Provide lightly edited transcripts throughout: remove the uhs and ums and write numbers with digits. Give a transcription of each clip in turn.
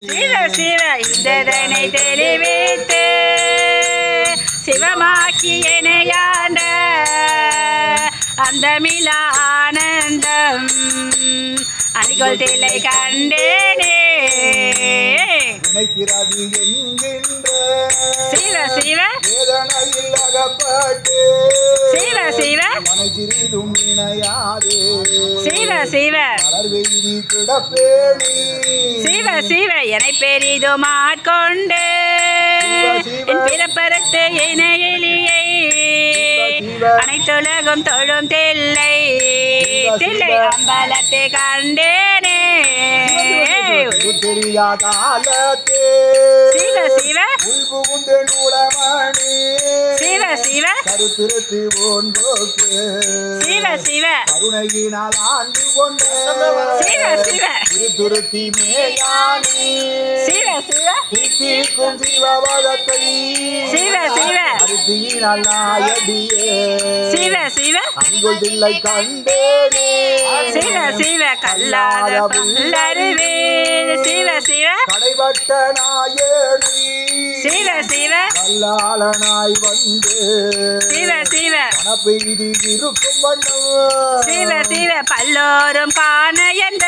சிவ சிவ இந்ததனை தெளிவித்து சிவமாக்கி இணையாண்ட அந்தமிழ ஆனந்தம் அணிகொள் தில்லை கண்டேனே. சிவ சிவ சிவ சிவ சிவ சிவ சிவ சிவ என்னை பெரிதும் ஆட்கொண்டு என் பிறப்பறுத்து இணையிலியை அனைத்துலகும் தொழும் தில்லை தில்லை அம்பலத்தை கண்டேனே. சிவ சிவ சிவ சிவ சிவ சிவ சிவ சிவ திருத்தி மேயானி சிவ சிவ சிவபதத்தை சிவ சிவ சிவ சிவ அணிகொள் தில்லை கண்டேனே. சிவ சிவ கல்லாத பல்லருவே சிவ சிவ கடைபட்ட நாயணி சிவ சிவ கல்லாளனாய் வந்து சிவ சிவ மனப்பெய்தி இருக்கும் வண்ணம் சிவ சிவ பல்லோரும் காண என்ற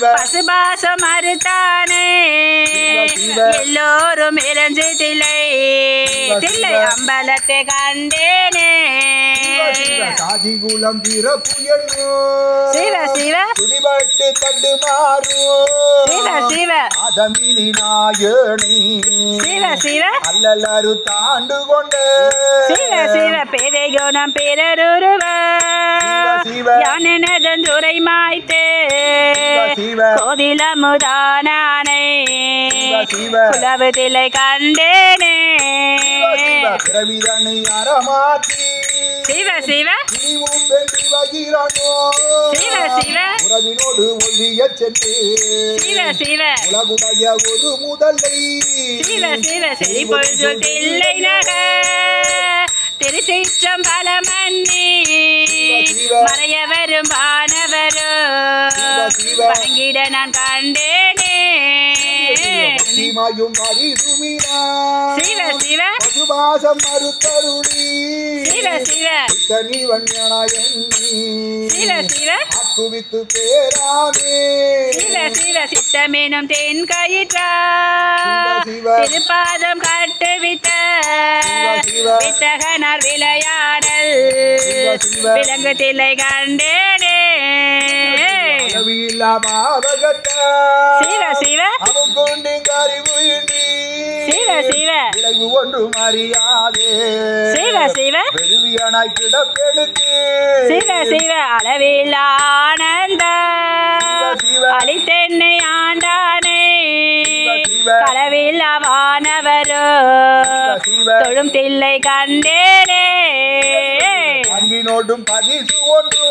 பசுபாசம் மறுத்தானே எல்லோரும் இறஞ்சு தில்லை தில்லை அம்பலத்தை கண்டேனே. சாதிகுலம் பிறப்பு சிவ சிவ துணிபட்டு தண்டு மாறும் சிவ சிவ அதமிழி நாயணி சிவ சிவ அல்லலரு தாண்டு கொண்டு சிவ சிவ பேதை குணம் பிறருருவ யானதன் துறை மாய்த்து கோதில முதானானை குலவு தில்லை கண்டேனே. பிறவிதனை அறமாற்றி சிவ சிவ சிவ சிவ உறவினோடு ஒழிய சென்று சிவ சிவ உலகுடைய ஒரு முதலை சிவ சிவ செழிப்பொழுது தில்லை நக திருச்சிற்றம்பலமன்னி மறைய வரும் வானவரும் வணங்கிட நான் கண்டேனே. சிவ சிவ பசுபாசம் மறுத்தருளி சிவ சிவ தனி வண்ணனாய் சிவ சிவ ஆக்குவித்து பேராமே சிவ சிவ சித்தமேனும் தென் கயிற்றா திருப்பாதம் கட்டுவித்த வித்தகனார் விளையாடல் விலங்கு தில்லை கண்டேனே. சிவ சிவ சிவ சிவ விளைவு ஒன்றும் அறியாதே சிவ சிவ பெருவியனாய் கிடப்பெடுக்கு சிவ சிவ அளவில் ஆனந்த அளித்தென்னை ஆண்டானே களவில் வானவரோ தொழும் தில்லை கண்டேனே. அங்கினோடும் பரிசு ஒன்று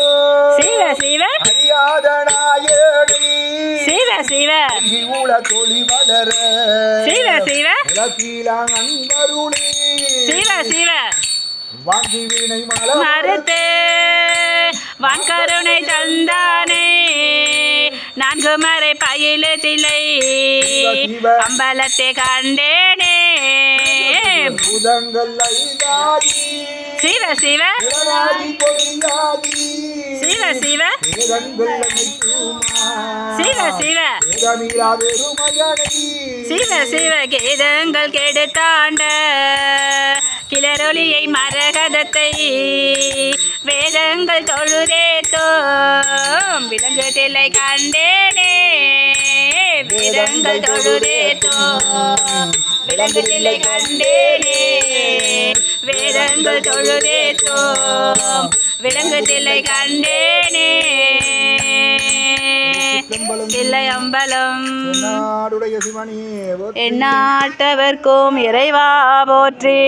சிவ சிவ அறியாத நாயணி சிவ சிவ ஊழ தொழி வளர சிவ சிவ உலகீலாங் அன்பருளி சிவ சிவ வாங்கி வீணை மறுத்து வான்கருணை தந்தானே நான்கு மறை பயிலு தில்லை அம்பலத்தை கண்டேனே. பூதங்கள் ஐந்தாதி சிவ சிவ சிவ சிவ சிவ சிவ சிவ சிவ கேதங்கள் கெடுத்தாண்ட கிளரொலியை மரகதத்தை வேதங்கள் தொழுதேத்தோம் விலங்கு தில்லை கண்டேனே. வேதங்கள் தொழுதேத்தோம் விலங்கு தில்லை கண்டேனே. வேதங்கள் தொழுதேத்தோம் விலங்கு தில்லை கண்டேனே. தில்லை அம்பலம் எந்நாட்டவர்க்கும் இறைவா போற்றி.